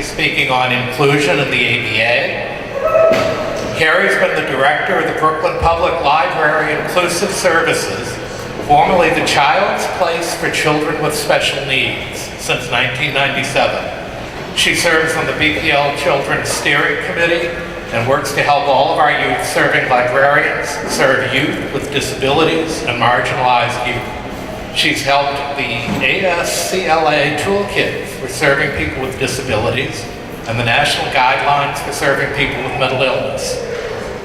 speaking on inclusion in the ABA. Carrie's been the director of the Brooklyn Public Library Inclusive Services, formerly the Child's Place for Children with Special Needs, since 1997. She serves on the BPL Children's Steering Committee and works to help all of our youth serving librarians serve youth with disabilities and marginalized youth. She's helped the ASCLA Toolkit for serving people with disabilities and the National Guidelines for serving people with mental illness.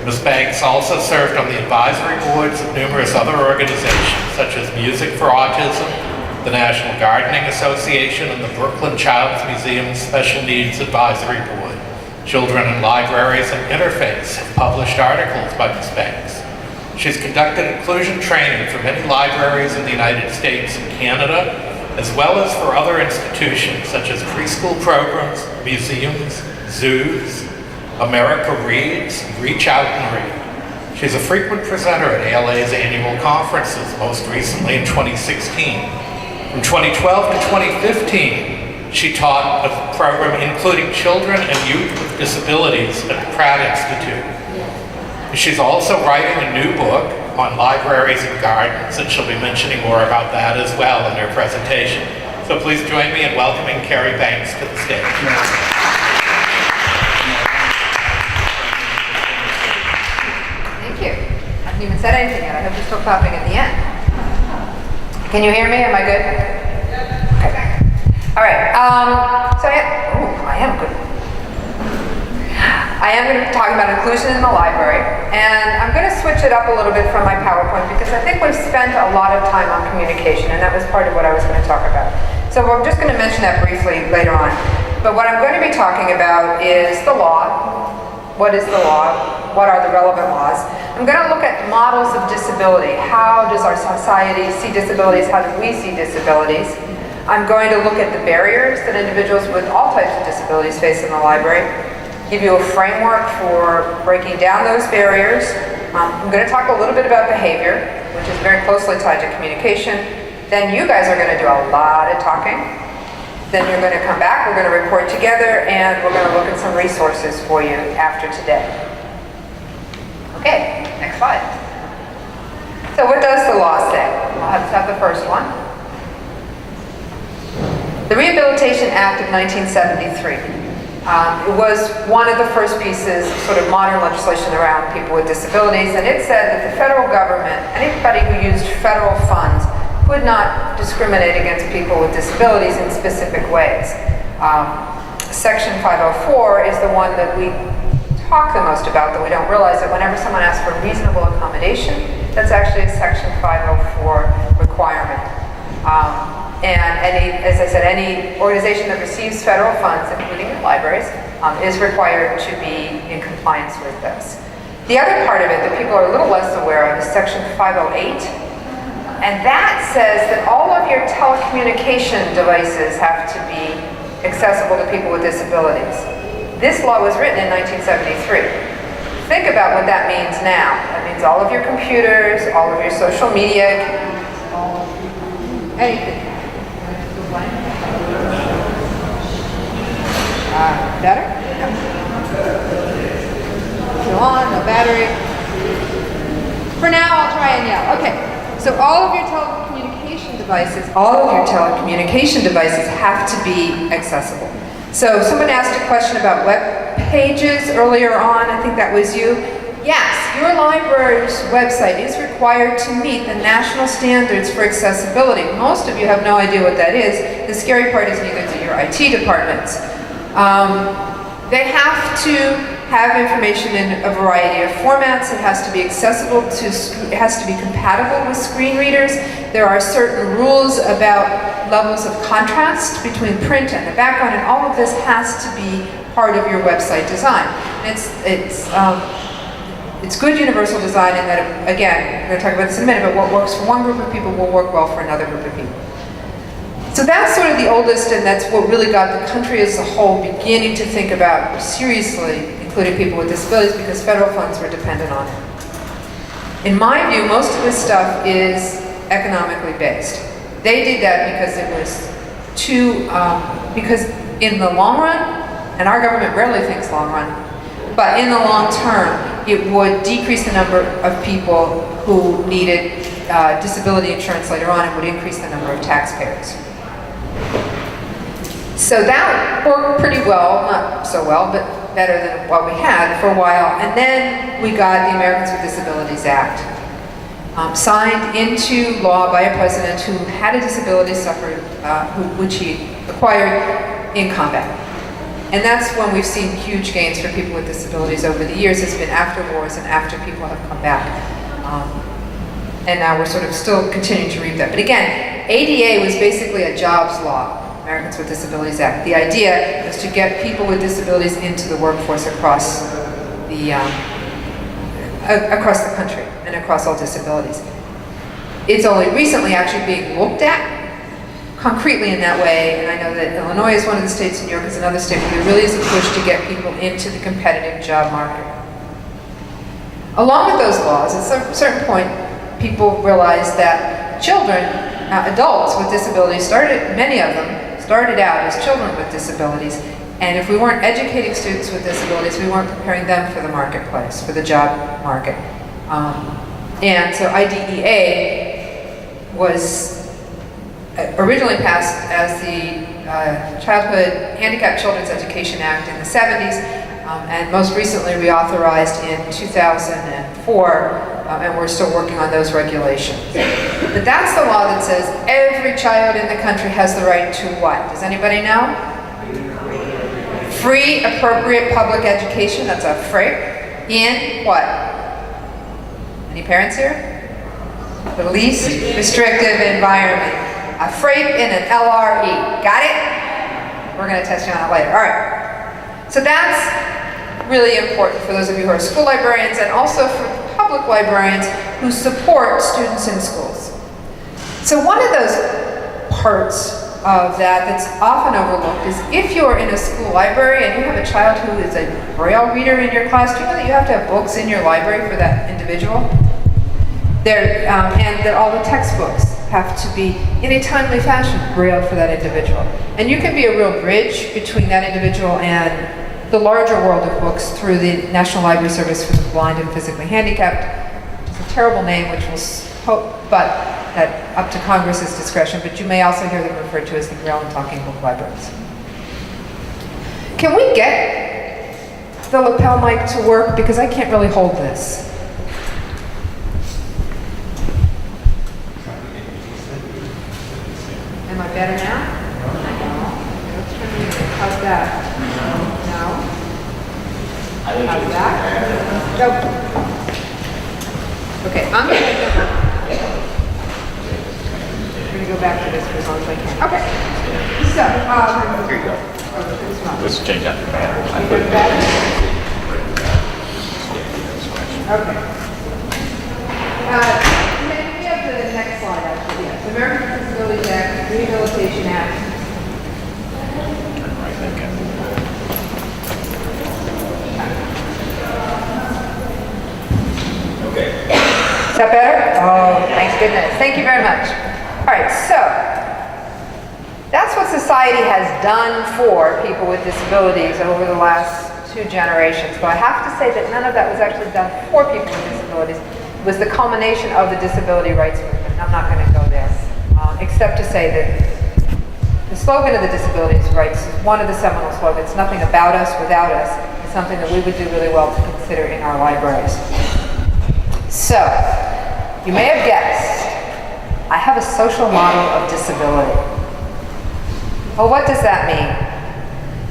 Ms. Banks also served on the advisory boards of numerous other organizations, such as Music for Autism, the National Gardening Association, and the Brooklyn Child's Museum Special Needs Advisory Board. Children in Libraries and Interface have published articles by Ms. Banks. She's conducted inclusion training for many libraries in the United States and Canada, as well as for other institutions such as preschool programs, museums, zoos, America Reads, Reach Out and Read. She's a frequent presenter at ALA's annual conferences, most recently in 2016. From 2012 to 2015, she taught a program including children and youth with disabilities at the Pratt Institute. She's also writing a new book on libraries and gardens, and she'll be mentioning more about that as well in her presentation. So please join me in welcoming Carrie Banks to the stage. I haven't even said anything yet. I hope you're still clapping at the end. Can you hear me? Am I good? Okay. All right. I am good. I am going to be talking about inclusion in the library, and I'm going to switch it up a little bit from my PowerPoint because I think we've spent a lot of time on communication, and that was part of what I was going to talk about. So I'm just going to mention that briefly later on. But what I'm going to be talking about is the law. What is the law? What are the relevant laws? I'm going to look at models of disability. How does our society see disabilities? How do we see disabilities? I'm going to look at the barriers that individuals with all types of disabilities face in the library, give you a framework for breaking down those barriers. I'm going to talk a little bit about behavior, which is very closely tied to communication. Then you guys are going to do a lot of talking. Then you're going to come back, we're going to report together, and we're going to look at some resources for you after today. Okay, next slide. So what does the law say? Let's have the first one. The Rehabilitation Act of 1973. It was one of the first pieces of sort of modern legislation around people with disabilities, and it said that the federal government, anybody who used federal funds, would not discriminate against people with disabilities in specific ways. Section 504 is the one that we talk the most about, that we don't realize that whenever someone asks for reasonable accommodation, that's actually a Section 504 requirement. And as I said, any organization that receives federal funds, including libraries, is required to be in compliance with this. The other part of it that people are a little less aware of is Section 508. And that says that all of your telecommunication devices have to be accessible to people with disabilities. This law was written in 1973. Think about what that means now. That means all of your computers, all of your social media, anything. Better? No. Still on, no battery. For now, I'll try and yell. Okay. So all of your telecommunication devices have to be accessible. So someone asked a question about web pages earlier on. I think that was you. Yes, your library's website is required to meet the national standards for accessibility. Most of you have no idea what that is. The scary part is neither do your IT departments. They have to have information in a variety of formats. It has to be accessible to, it has to be compatible with screen readers. There are certain rules about levels of contrast between print and the background, and all of this has to be part of your website design. And it's good universal design in that, again, we're going to talk about this in a minute, but what works for one group of people will work well for another group of people. So that's sort of the oldest, and that's what really got the country as a whole beginning to think about seriously including people with disabilities, because federal funds were dependent on it. In my view, most of this stuff is economically based. They did that because it was too, because in the long run, and our government rarely thinks long run, but in the long term, it would decrease the number of people who needed disability insurance later on and would increase the number of taxpayers. So that worked pretty well, not so well, but better than what we had for a while. And then we got the Americans with Disabilities Act, signed into law by a president who had a disability which he acquired in combat. And that's when we've seen huge gains for people with disabilities over the years. It's been after wars and after people have come back. And now we're sort of still continuing to reap that. But again, ADA was basically a jobs law, Americans with Disabilities Act. The idea was to get people with disabilities into the workforce across the country and across all disabilities. It's only recently actually being looked at concretely in that way, and I know that Illinois is one of the states, New York is another state, where there really is a push to get people into the competitive job market. Along with those laws, at a certain point, people realized that children, adults with disabilities, many of them started out as children with disabilities, and if we weren't educating students with disabilities, we weren't preparing them for the marketplace, for the job market. And so IDEA was originally passed as the Childhood Handicapped Children's Education Act in the 70s, and most recently reauthorized in 2004, and we're still working on those regulations. But that's the law that says every child in the country has the right to what? Does anybody know? Free, appropriate public education, that's a FRAPE, in what? Any parents here? The least restrictive environment. A FRAPE in an LRE. Got it? We're going to test you on it later. All right. So that's really important for those of you who are school librarians and also for public librarians who support students in schools. So one of those parts of that that's often overlooked is if you're in a school library and you have a child who is a Braille reader in your class, do you know that you have to have books in your library for that individual? And that all the textbooks have to be, in a timely fashion, Braille for that individual. And you can be a real bridge between that individual and the larger world of books through the National Library Service for the Blind and Physically Handicapped. It's a terrible name, which we'll hope, but that up to Congress's discretion, but you may also hear them referred to as the Braille and Talking Book Libraries. Can we get the lapel mic to work? Because I can't really hold this. Am I better now? Let's turn it in. How's that? No? How's that? Nope. Okay, I'm going to go back to this for as long as I can. Okay. So, Here you go. Let's change that. Okay. We have the next slide, actually. Yes. American with Disabilities Act, Rehabilitation Act. Is that better? Oh, thank goodness. Thank you very much. All right, so that's what society has done for people with disabilities over the last 2 generations. But I have to say that none of that was actually done for people with disabilities. It was the culmination of the disability rights movement. I'm not going to go there, except to say that the slogan of the disabilities rights is one of the seminal slogans, nothing about us without us. It's something that we would do really well to consider in our libraries. So, you may have guessed, I have a social model of disability. Well, what does that mean?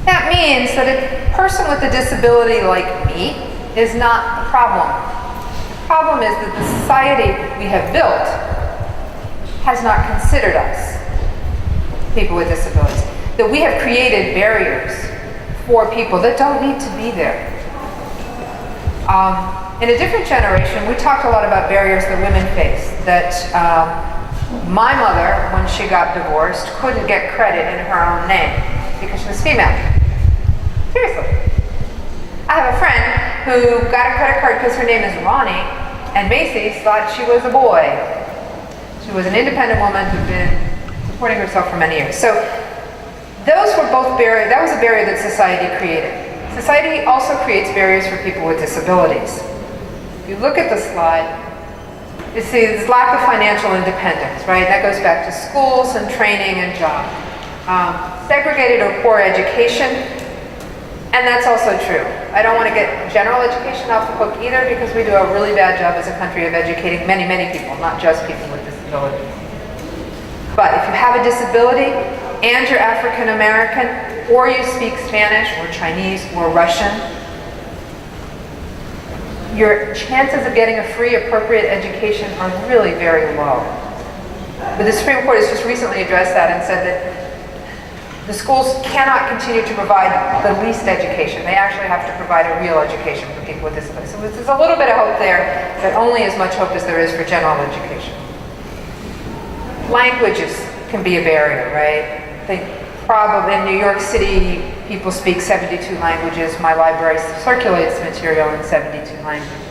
That means that a person with a disability like me is not the problem. The problem is that the society we have built has not considered us, people with disabilities. That we have created barriers for people that don't need to be there. In a different generation, we talked a lot about barriers that women face. That my mother, when she got divorced, couldn't get credit in her own name because she was female. Seriously. I have a friend who got a credit card because her name is Ronnie, and Macy's thought she was a boy. She was an independent woman who'd been supporting herself for many years. So Those were both barriers. That was a barrier that society created. Society also creates barriers for people with disabilities. If you look at the slide, you see this lack of financial independence, right? That goes back to schools and training and jobs. Segregated or poor education, and that's also true. I don't want to get general education off the hook either, because we do a really bad job as a country of educating many, many people, not just people with disabilities. But if you have a disability and you're African American, or you speak Spanish or Chinese or Russian, your chances of getting a free, appropriate education are really very low. But the Supreme Court has just recently addressed that and said that the schools cannot continue to provide the least education. They actually have to provide a real education for people with disabilities. So there's a little bit of hope there, but only as much hope as there is for general education. Languages can be a barrier, right? I think probably in New York City, people speak 72 languages. My library circulates material in 72 languages.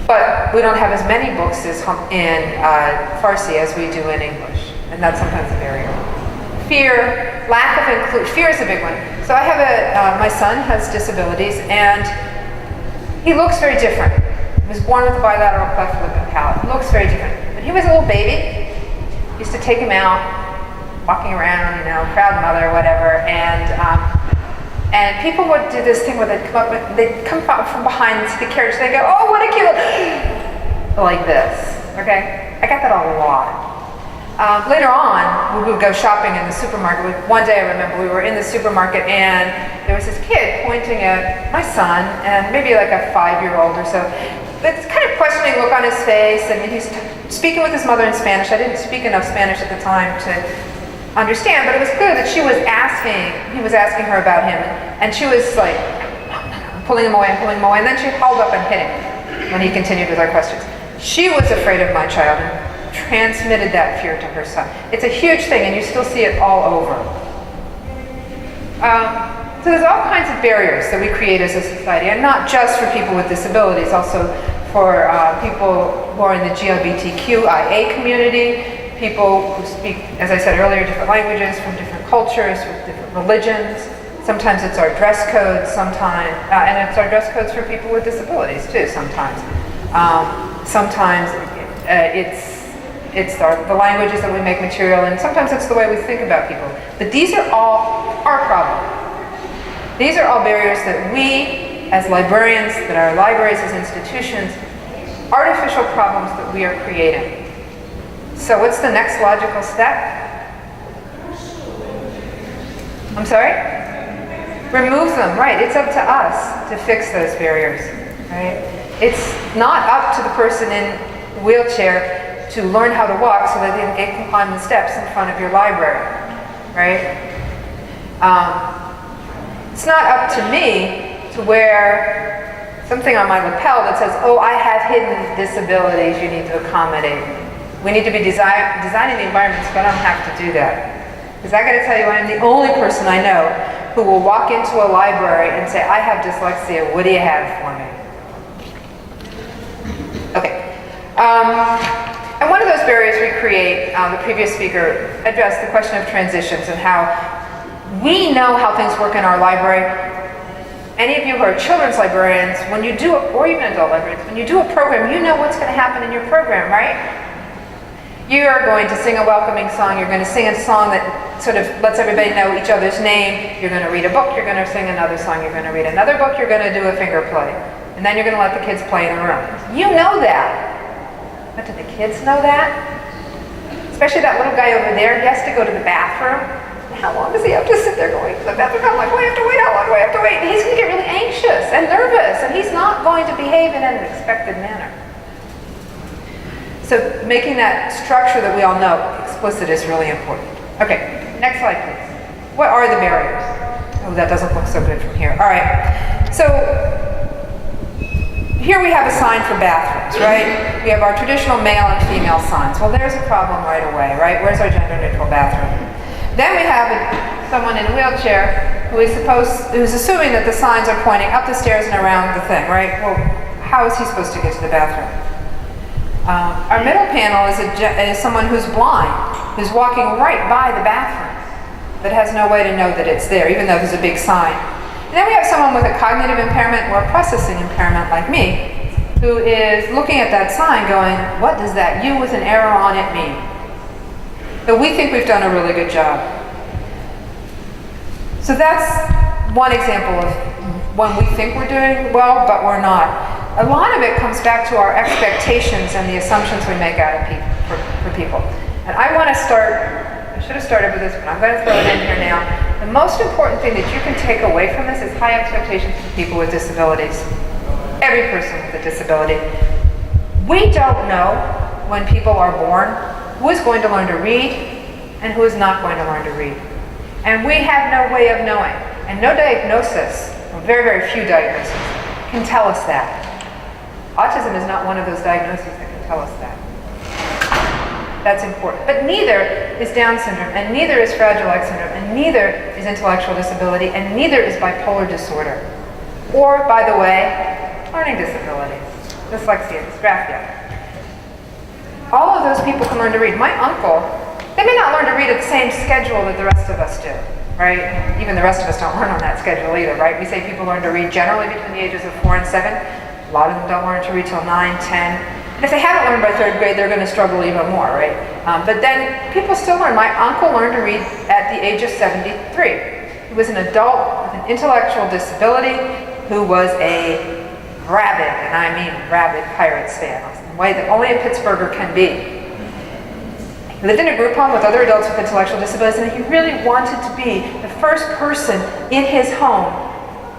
But we don't have as many books in Farsi as we do in English, and that's sometimes a barrier. Fear, lack of inclusion. Fear is a big one. So I have my son has disabilities, and he looks very different. He was born with a bilateral cleft lip and palate. He looks very different. When he was a little baby, I used to take him out, walking around, proud mother, whatever, and people would do this thing where they'd come from behind the carriage, they'd go, "Oh, what a cute," like this, okay? I got that a lot. Later on, we would go shopping in the supermarket. One day I remember we were in the supermarket and there was this kid pointing at my son, and maybe like a 5-year-old or so. But it's kind of questioning look on his face, and he's speaking with his mother in Spanish. I didn't speak enough Spanish at the time to understand, but it was clear that he was asking her about him, and she was like pulling him away, and then she hauled up and hit him when he continued with our questions. She was afraid of my child and transmitted that fear to her son. It's a huge thing, and you still see it all over. So there's all kinds of barriers that we create as a society, and not just for people with disabilities, also for people who are in the LGBTQIA community, people who speak, as I said earlier, different languages, from different cultures, with different religions. Sometimes it's our dress codes, and it's our dress codes for people with disabilities too, sometimes. Sometimes it's the languages that we make material, and sometimes it's the way we think about people. But these are all our problems. These are all barriers that we, as librarians, that our libraries as institutions, artificial problems that we are creating. So what's the next logical step? I'm sorry? Remove them, right. It's up to us to fix those barriers, right? It's not up to the person in the wheelchair to learn how to walk so that they can climb the steps in front of your library, right? It's not up to me to wear something on my lapel that says, "Oh, I have hidden disabilities you need to accommodate." We need to be designing the environment so I don't have to do that. Because I got to tell you, I'm the only person I know who will walk into a library and say, "I have dyslexia, what do you have for me?" Okay. And one of those barriers we create, the previous speaker addressed the question of transitions and how we know how things work in our library. Any of you who are children's librarians, or even adult librarians, when you do a program, you know what's going to happen in your program, right? You are going to sing a welcoming song. You're going to sing a song that sort of lets everybody know each other's name. You're going to read a book. You're going to sing another song. You're going to read another book. You're going to do a finger play. And then you're going to let the kids play in the room. You know that. But do the kids know that? Especially that little guy over there. He has to go to the bathroom. How long does he have to sit there going to the bathroom? I'm like, well, I have to wait. How long do I have to wait? And he's going to get really anxious and nervous. And he's not going to behave in an expected manner. So making that structure that we all know explicit is really important. Okay, next slide, please. What are the barriers? Oh, that doesn't look so good from here. All right, so here we have a sign for bathrooms, right? We have our traditional male and female signs. Well, there's a problem right away, right? Where's our gender-neutral bathroom? Then we have someone in a wheelchair who's assuming that the signs are pointing up the stairs and around the thing, right? Well, how is he supposed to get to the bathroom? Our middle panel is someone who's blind, who's walking right by the bathroom, but has no way to know that it's there, even though there's a big sign. And then we have someone with a cognitive impairment or a processing impairment like me, who is looking at that sign going, what does that U with an arrow on it mean? But we think we've done a really good job. So that's one example of when we think we're doing well, but we're not. A lot of it comes back to our expectations and the assumptions we make out of for people. And I want to start, I should have started with this, but I'm going to throw it in here now. The most important thing that you can take away from this is high expectations for people with disabilities. Every person with a disability. We don't know when people are born who is going to learn to read and who is not going to learn to read. And we have no way of knowing. And no diagnosis, or very, very few diagnoses, can tell us that. Autism is not one of those diagnoses that can tell us that. That's important. But neither is Down syndrome, and neither is Fragile X syndrome, and neither is intellectual disability, and neither is bipolar disorder. Or, by the way, learning disabilities, dyslexia, dysgraphia. All of those people can learn to read. My uncle, they may not learn to read at the same schedule that the rest of us do, right? Even the rest of us don't learn on that schedule either, right? We say people learn to read generally between the ages of 4 and 7. A lot of them don't learn to read till 9, 10. And if they haven't learned by 3rd grade, they're going to struggle even more, right? But then people still learn. My uncle learned to read at the age of 73. He was an adult with an intellectual disability who was a rabid, and I mean rabid, Pirates fan, in a way that only a Pittsburgher can be. He lived in a group home with other adults with intellectual disabilities, and he really wanted to be the first person in his home,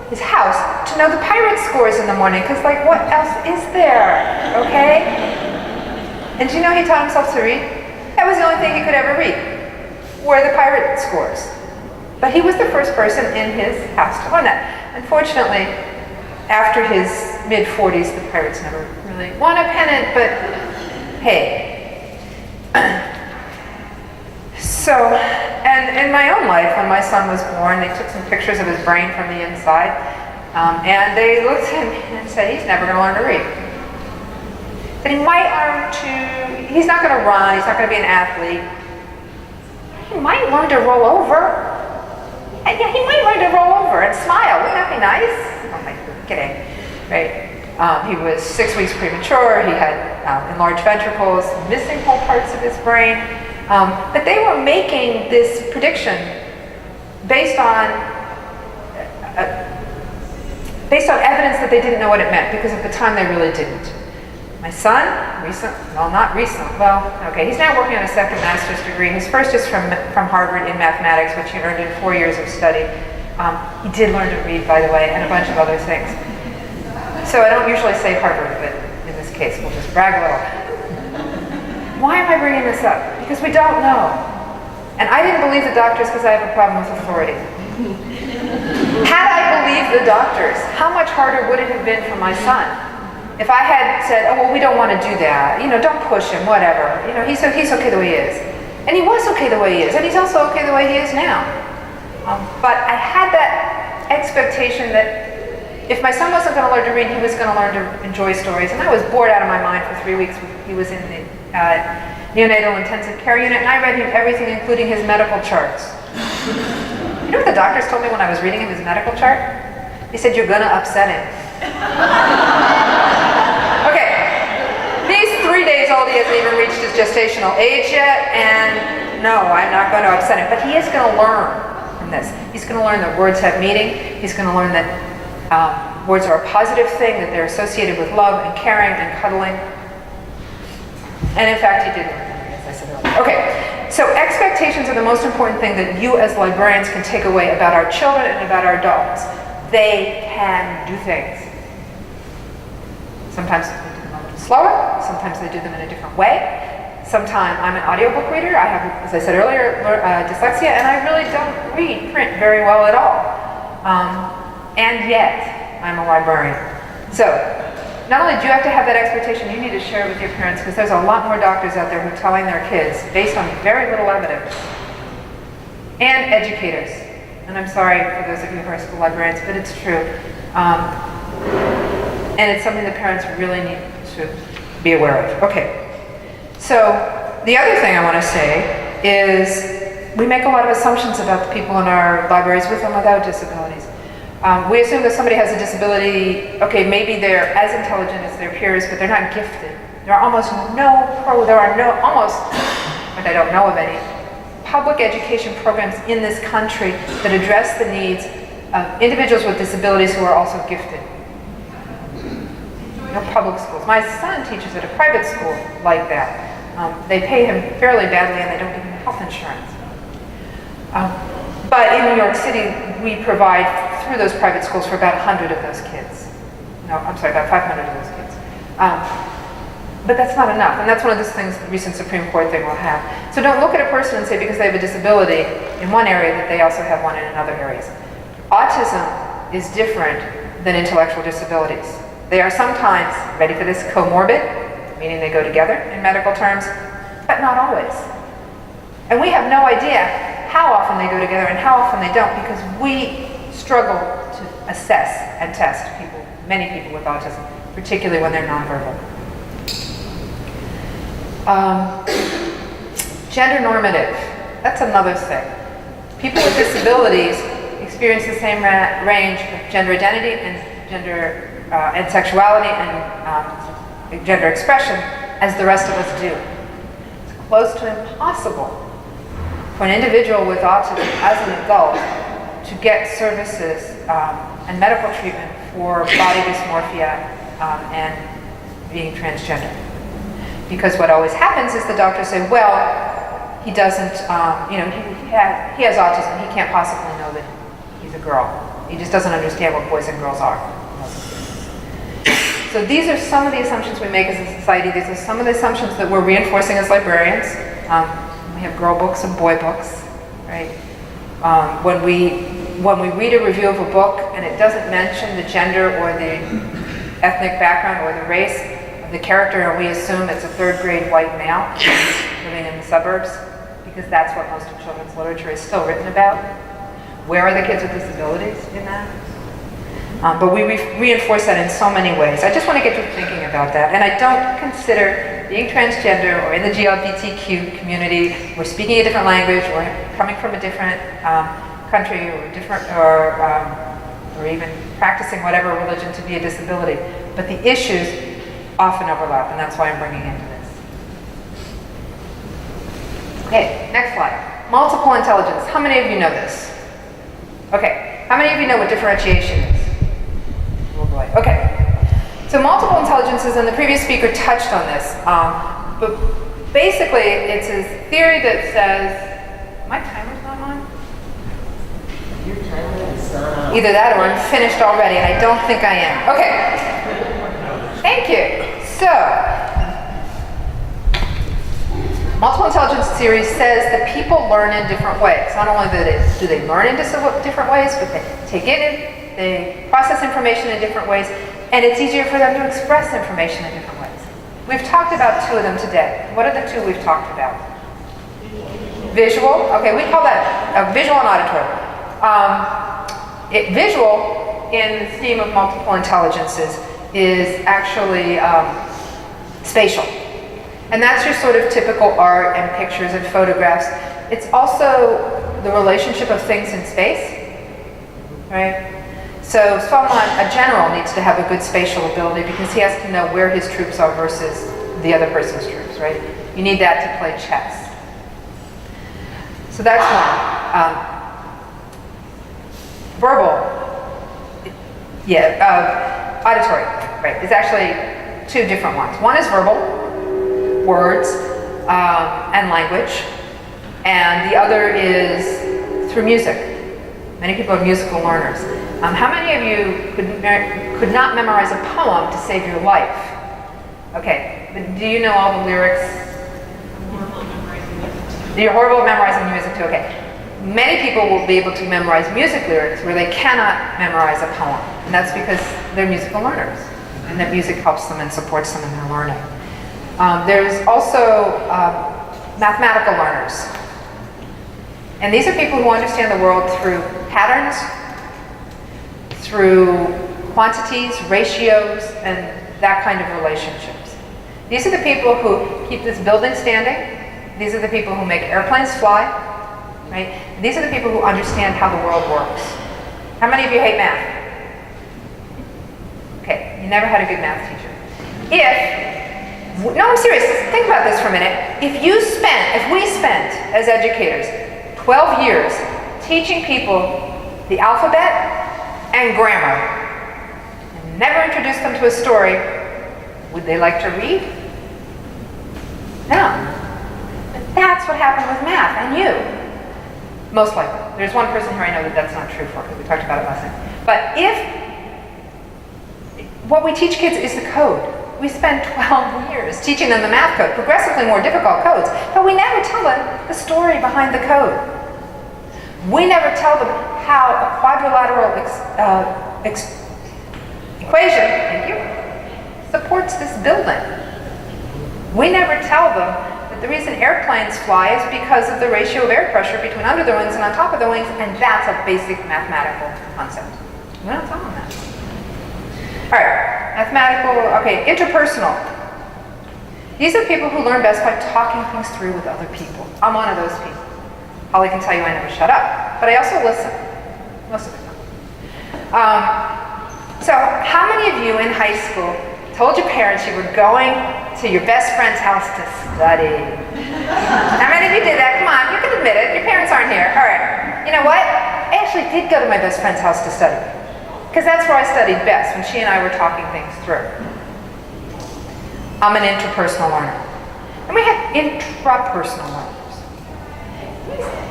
his house, to know the Pirate scores in the morning, because like, what else is there, okay? And do you know he taught himself to read? That was the only thing he could ever read, were the Pirate scores. But he was the first person in his house to learn that. Unfortunately, after his mid-40s, the Pirates never really won a pennant, but hey. So, and in my own life, when my son was born, they took some pictures of his brain from the inside, and they looked at him and said, he's never going to learn to read. But he might learn to, he's not going to run, he's not going to be an athlete. He might learn to roll over. And yeah, he might learn to roll over and smile. Wouldn't that be nice? Oh my, kidding, right? He was 6 weeks premature, he had enlarged ventricles, missing whole parts of his brain. But they were making this prediction based on evidence that they didn't know what it meant, because at the time they really didn't. My son, he's now working on a second master's degree. His first is from Harvard in mathematics, which he earned in 4 years of study. He did learn to read, by the way, and a bunch of other things. So I don't usually say Harvard, but in this case, we'll just brag a little. Why am I bringing this up? Because we don't know. And I didn't believe the doctors because I have a problem with authority. Had I believed the doctors, how much harder would it have been for my son? If I had said, oh, well, we don't want to do that. You know, don't push him, whatever. You know, he's okay the way he is. And he was okay the way he is. And he's also okay the way he is now. But I had that expectation that if my son wasn't going to learn to read, he was going to learn to enjoy stories. And I was bored out of my mind for 3 weeks. He was in the neonatal intensive care unit, and I read him everything, including his medical charts. You know what the doctors told me when I was reading him his medical chart? They said, you're going to upset him. Okay, these 3 days old, he hasn't even reached his gestational age yet, and no, I'm not going to upset him. But he is going to learn from this. He's going to learn that words have meaning. He's going to learn that words are a positive thing, that they're associated with love and caring and cuddling. And in fact, he did learn that, as I said earlier. Okay, so expectations are the most important thing that you as librarians can take away about our children and about our dogs. They can do things. Sometimes they do them a little slower, sometimes they do them in a different way. Sometimes I'm an audiobook reader. I have, as I said earlier, dyslexia, and I really don't read print very well at all. And yet, I'm a librarian. So, not only do you have to have that expectation, you need to share it with your parents, because there's a lot more doctors out there who are telling their kids, based on very little evidence, and educators. And I'm sorry for those of you who are school librarians, but it's true. And it's something that parents really need to be aware of. Okay, so the other thing I want to say is we make a lot of assumptions about the people in our libraries with and without disabilities. We assume that somebody has a disability, okay, maybe they're as intelligent as their peers, but they're not gifted. There are almost but I don't know of any, public education programs in this country that address the needs of individuals with disabilities who are also gifted. No public schools. My son teaches at a private school like that. They pay him fairly badly and they don't give him health insurance. But in New York City, we provide through those private schools for about 100 of those kids. No, I'm sorry, about 500 of those kids. But that's not enough, and that's one of those things the recent Supreme Court thing will have. So don't look at a person and say because they have a disability in one area that they also have one in other areas. Autism is different than intellectual disabilities. They are sometimes, ready for this, comorbid, meaning they go together in medical terms, but not always. And we have no idea how often they go together and how often they don't because we struggle to assess and test people, many people with autism, particularly when they're nonverbal. Gender normative, that's another thing. People with disabilities experience the same range of gender identity and gender and sexuality and gender expression as the rest of us do. It's close to impossible for an individual with autism as an adult to get services and medical treatment for body dysmorphia and being transgender. Because what always happens is the doctors say, well, he doesn't, he has autism, he can't possibly know that he's a girl. He just doesn't understand what boys and girls are. So these are some of the assumptions we make as a society. These are some of the assumptions that we're reinforcing as librarians. We have girl books and boy books, right? When we read a review of a book and it doesn't mention the gender or the ethnic background or the race of the character, and we assume it's a third-grade white male living in the suburbs, because that's what most of children's literature is still written about. Where are the kids with disabilities in that? But we reinforce that in so many ways. I just want to get you thinking about that. And I don't consider being transgender or in the LGBTQ community or speaking a different language or coming from a different country or even practicing whatever religion to be a disability. But the issues often overlap, and that's why I'm bringing into this. Okay, next slide. Multiple intelligence. How many of you know this? Okay, how many of you know what differentiation is? Oh boy, okay. So multiple intelligences, and the previous speaker touched on this, but basically it's a theory that says, my timer's not on? Your timer is not on. Either that or I'm finished already, and I don't think I am. Okay. Thank you. So, multiple intelligence theory says that people learn in different ways. Not only do they learn in different ways, but they take in it, they process information in different ways, and it's easier for them to express information in different ways. We've talked about two of them today. What are the two we've talked about? Visual. Okay, we call that visual and auditory. Visual, in the theme of multiple intelligences, is actually spatial. And that's your sort of typical art and pictures and photographs. It's also the relationship of things in space, right? So a general needs to have a good spatial ability because he has to know where his troops are versus the other person's troops, right? You need that to play chess. So that's one. Verbal, auditory, right, is actually two different ones. One is verbal, words and language, and the other is through music. Many people are musical learners. How many of you could not memorize a poem to save your life? Okay, but do you know all the lyrics? You're horrible at memorizing music too, okay. Many people will be able to memorize music lyrics where they cannot memorize a poem, and that's because they're musical learners, and that music helps them and supports them in their learning. There's also mathematical learners, and these are people who understand the world through patterns, through quantities, ratios, and that kind of relationships. These are the people who keep this building standing. These are the people who make airplanes fly, right? These are the people who understand how the world works. How many of you hate math? Okay, you never had a good math teacher. No, I'm serious, think about this for a minute. If we spent, as educators, 12 years teaching people the alphabet and grammar, and never introduced them to a story, would they like to read? No. But that's what happened with math and you. Most likely. There's one person here I know that that's not true for, because we talked about it last night. But if what we teach kids is the code, we spend 12 years teaching them the math code, progressively more difficult codes, but we never tell them the story behind the code. We never tell them how a quadrilateral equation, thank you, supports this building. We never tell them that the reason airplanes fly is because of the ratio of air pressure between under the wings and on top of the wings, and that's a basic mathematical concept. We don't tell them that. All right, interpersonal. These are people who learn best by talking things through with other people. I'm one of those people. Holly can tell you I never shut up, but I also listen. Most of the time. So how many of you in high school told your parents you were going to your best friend's house to study? How many of you did that? Come on, you can admit it. Your parents aren't here. All right. You know what? I actually did go to my best friend's house to study, because that's where I studied best, when she and I were talking things through. I'm an interpersonal learner. And we have intrapersonal learners.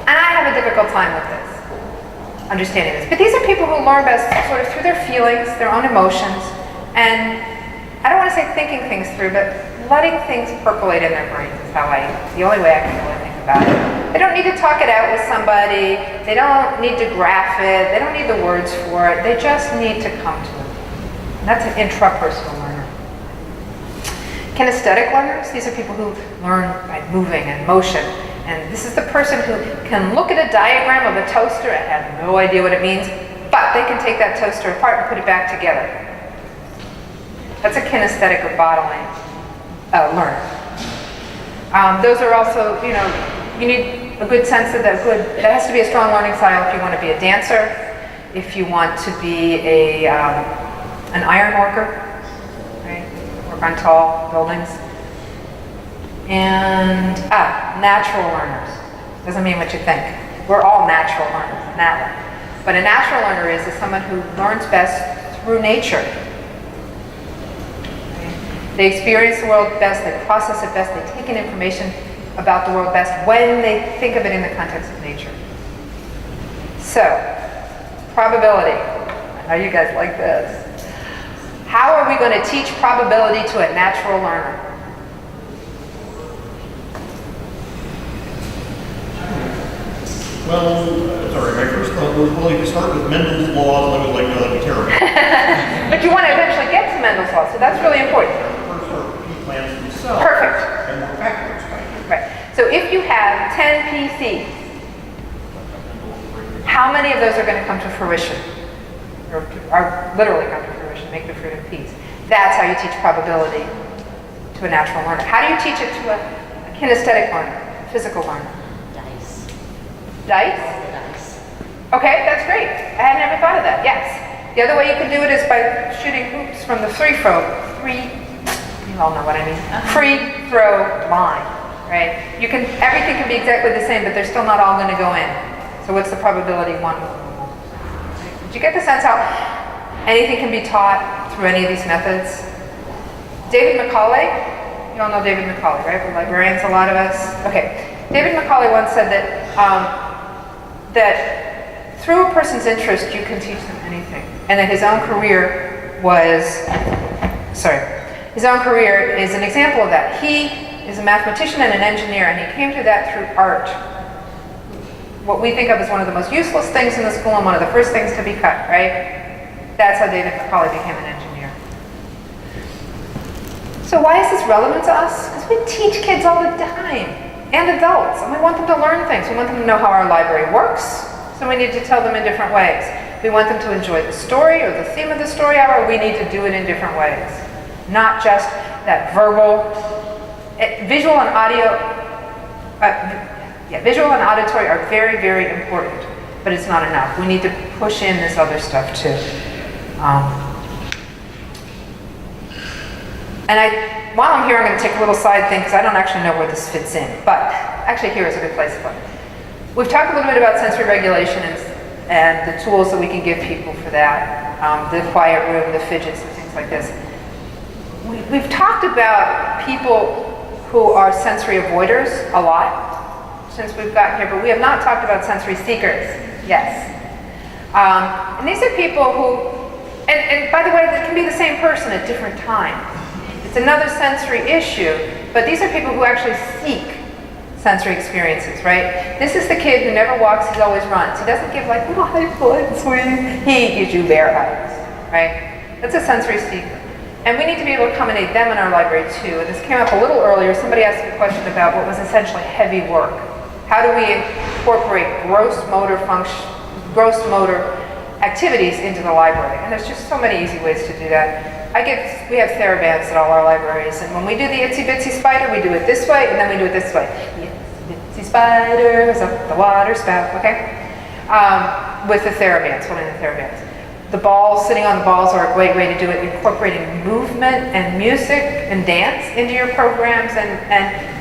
And I have a difficult time with this, understanding this. But these are people who learn best sort of through their feelings, their own emotions, and I don't want to say thinking things through, but letting things percolate in their brains is the only way I can really think about it. They don't need to talk it out with somebody. They don't need to graph it. They don't need the words for it. They just need to come to it. And that's an intrapersonal learner. Kinesthetic learners, these are people who learn by moving and motion. And this is the person who can look at a diagram of a toaster and have no idea what it means, but they can take that toaster apart and put it back together. That's a kinesthetic or bodily learner. Those are also, you need a good sense of that. That has to be a strong learning style if you want to be a dancer, if you want to be an iron worker, right? Work on tall buildings. And natural learners. Doesn't mean what you think. We're all natural learners in that way. But a natural learner is someone who learns best through nature. They experience the world best, they process it best, they take in information about the world best when they think of it in the context of nature. So, probability. I know you guys like this. How are we going to teach probability to a natural learner? Well, sorry, my first thought was, well, you could start with Mendel's laws, and I was like, no, that'd be terrible. But you want to eventually get to Mendel's law, so that's really important. First start with P plans themselves. Perfect. And work backwards. Right. So if you have 10 PCs, how many of those are going to come to fruition? Or are literally come to fruition, make the fruit of peace. That's how you teach probability to a natural learner. How do you teach it to a kinesthetic learner, a physical learner? Dice. Dice? Dice. Okay, that's great. I had never thought of that. Yes. The other way you can do it is by shooting hoops from the free throw line, right? Everything can be exactly the same, but they're still not all going to go in. So what's the probability one will? Did you get the sense how anything can be taught through any of these methods? David Macaulay, you all know David Macaulay, right? We're librarians, a lot of us. Okay. David Macaulay once said that through a person's interest, you can teach them anything. And that his own career is an example of that. He is a mathematician and an engineer, and he came to that through art. What we think of as one of the most useless things in the school and one of the first things to be cut, right? That's how David Macaulay became an engineer. So why is this relevant to us? Because we teach kids all the time, and adults, and we want them to learn things. We want them to know how our library works, so we need to tell them in different ways. We want them to enjoy the story or the theme of the story hour. We need to do it in different ways. Not just that verbal, visual and audio, visual and auditory are very, very important, but it's not enough. We need to push in this other stuff too. And while I'm here, I'm going to take a little side thing because I don't actually know where this fits in, but actually here is a good place to put it. We've talked a little bit about sensory regulation and the tools that we can give people for that, the quiet room, the fidgets, and things like this. We've talked about people who are sensory avoiders a lot since we've gotten here, but we have not talked about sensory seekers. Yes. And these are people who, and by the way, they can be the same person at different times. It's another sensory issue, but these are people who actually seek sensory experiences, right? This is the kid who never walks, he always runs. He doesn't give like little high flights, he gives you bear hugs, right? That's a sensory seeker. And we need to be able to accommodate them in our library too. And this came up a little earlier. Somebody asked me a question about what was essentially heavy work. How do we incorporate gross motor activities into the library? And there's just so many easy ways to do that. We have therabands at all our libraries, and when we do the itsy bitsy spider, we do it this way, and then we do it this way. The itsy bitsy spider is up the water spout, okay? With the therabands, holding the therabands. The balls, sitting on the balls are a great way to do it, incorporating movement and music and dance into your programs, and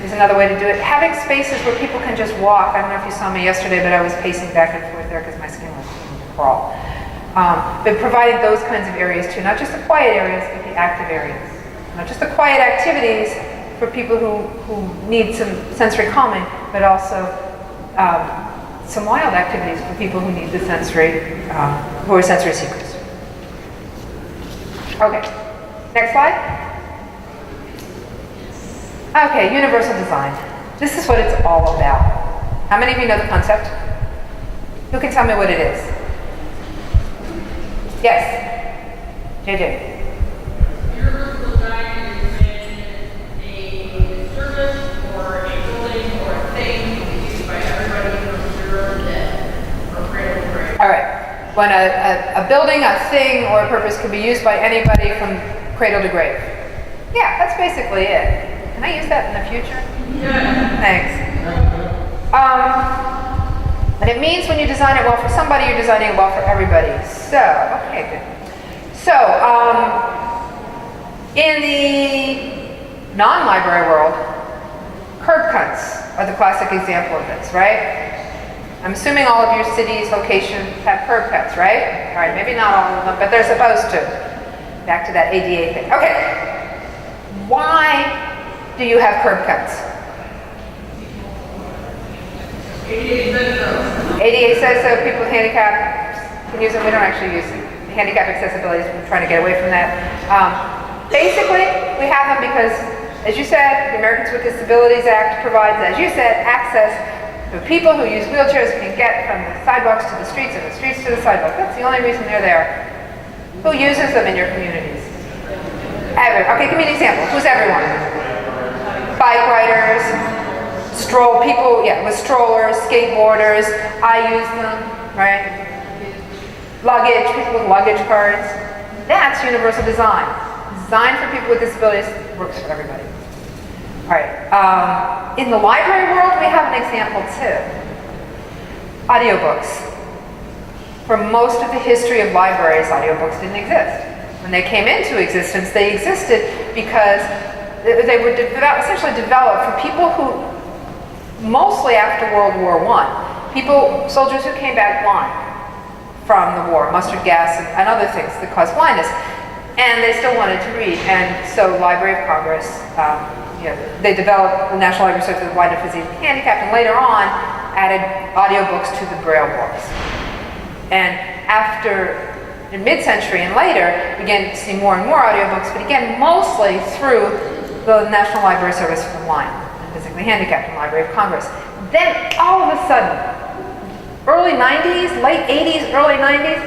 there's another way to do it. Having spaces where people can just walk. I don't know if you saw me yesterday, but I was pacing back and forth there because my skin was beginning to crawl. But providing those kinds of areas too, not just the quiet areas, but the active areas. Not just the quiet activities for people who need some sensory calming, but also some wild activities for people who need the sensory, who are sensory seekers. Okay, next slide. Okay, universal design. This is what it's all about. How many of you know the concept? Who can tell me what it is? Yes, JJ. Universal design is when a service or a building or a thing is used by everybody from zero to death or cradle to grave. All right. When a building, a thing, or a purpose can be used by anybody from cradle to grave. Yeah, that's basically it. Can I use that in the future? Yeah. Thanks. And it means when you design it well for somebody, you're designing it well for everybody. So, okay, good. So, in the non-library world, curb cuts are the classic example of this, right? I'm assuming all of your cities, locations have curb cuts, right? All right, maybe not all of them, but they're supposed to. Back to that ADA thing. Okay. Why do you have curb cuts? ADA says so. People with handicaps can use them. We don't actually use handicap accessibility. We're trying to get away from that. Basically, we have them because, as you said, the Americans with Disabilities Act provides, as you said, access to people who use wheelchairs can get from the sidewalks to the streets and the streets to the sidewalk. That's the only reason they're there. Who uses them in your communities? Okay, give me an example. Who's everyone? Bike riders, people, with strollers, skateboarders. I use them, right? Luggage, people with luggage cards. That's universal design. Design for people with disabilities works for everybody. All right. In the library world, we have an example too. Audiobooks. For most of the history of libraries, audiobooks didn't exist. When they came into existence, they existed because they were essentially developed for people who, mostly after World War I, soldiers who came back blind from the war, mustard gas and other things that caused blindness, and they still wanted to read. And so Library of Congress, they developed the National Library Service for the Blind and Physically Handicapped, and later on added audiobooks to the Braille books. And in mid-century and later, began to see more and more audiobooks, but again, mostly through the National Library Service for the Blind and Physically Handicapped and Library of Congress. Then all of a sudden, early 90s, late 80s, early 90s,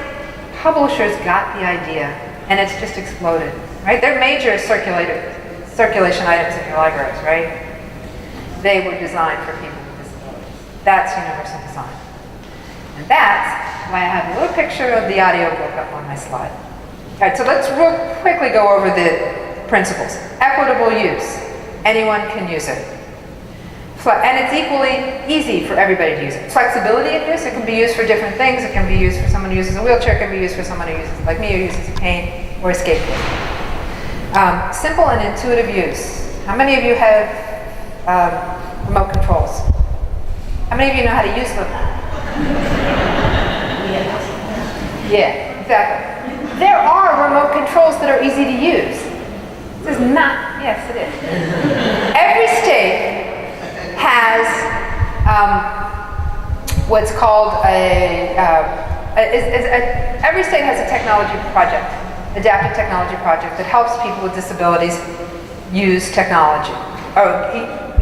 publishers got the idea, and it's just exploded, right? They're major circulation items in your libraries, right? They were designed for people with disabilities. That's universal design. And that's why I have a little picture of the audiobook up on my slide. All right, so let's real quickly go over the principles. Equitable use. Anyone can use it. And it's equally easy for everybody to use it. Flexibility in use, it can be used for different things. It can be used for someone who uses a wheelchair. It can be used for someone who uses, like me, who uses a cane or a skateboard. Simple and intuitive use. How many of you have remote controls? How many of you know how to use them? Yeah, exactly. There are remote controls that are easy to use. This is not, yes it is. Every state has what's called every state has a technology project, adaptive technology project that helps people with disabilities use technology, or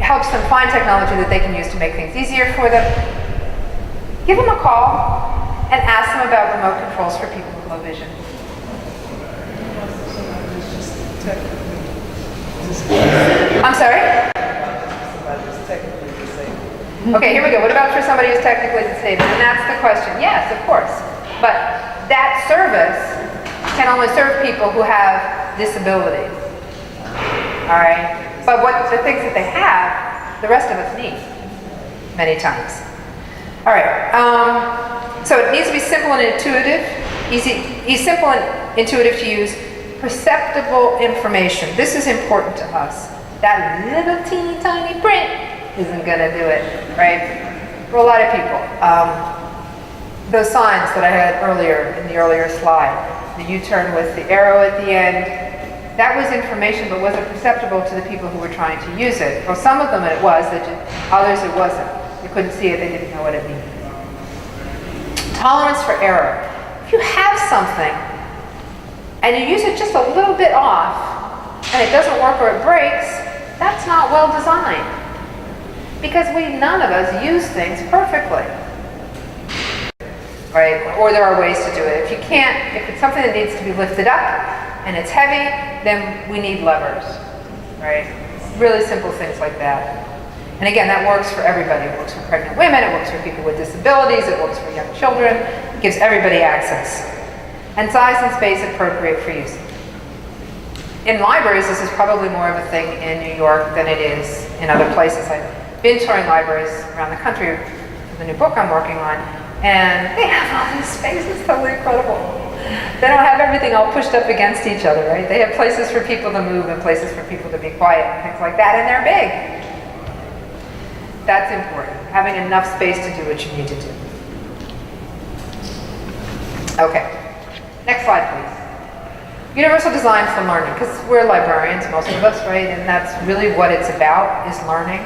helps them find technology that they can use to make things easier for them. Give them a call and ask them about remote controls for people with low vision. I'm sorry? Okay, here we go. What about for somebody who's technically disabled? And that's the question. Yes, of course. But that service can only serve people who have disabilities. All right? But what the things that they have, the rest of us need many times. All right. So it needs to be simple and intuitive. Simple and intuitive to use. Perceptible information. This is important to us. That little teeny tiny print isn't going to do it, right? For a lot of people. Those signs that I had earlier, in the earlier slide, the U-turn with the arrow at the end, that was information, but was it perceptible to the people who were trying to use it? Well, some of them it was, others it wasn't. They couldn't see it, they didn't know what it meant. Tolerance for error. If you have something, and you use it just a little bit off, and it doesn't work or it breaks, that's not well designed. Because none of us use things perfectly, right? Or there are ways to do it. If it's something that needs to be lifted up and it's heavy, then we need levers, right? Really simple things like that. And again, that works for everybody. It works for pregnant women, it works for people with disabilities, it works for young children, it gives everybody access. And size and space appropriate for use. In libraries, this is probably more of a thing in New York than it is in other places. I've been touring libraries around the country for the new book I'm working on, and they have all this space. It's totally incredible. They don't have everything all pushed up against each other, right? They have places for people to move and places for people to be quiet and things like that, and they're big. That's important, having enough space to do what you need to do. Okay, next slide, please. Universal design for learning, because we're librarians, most of us, right? And that's really what it's about, is learning.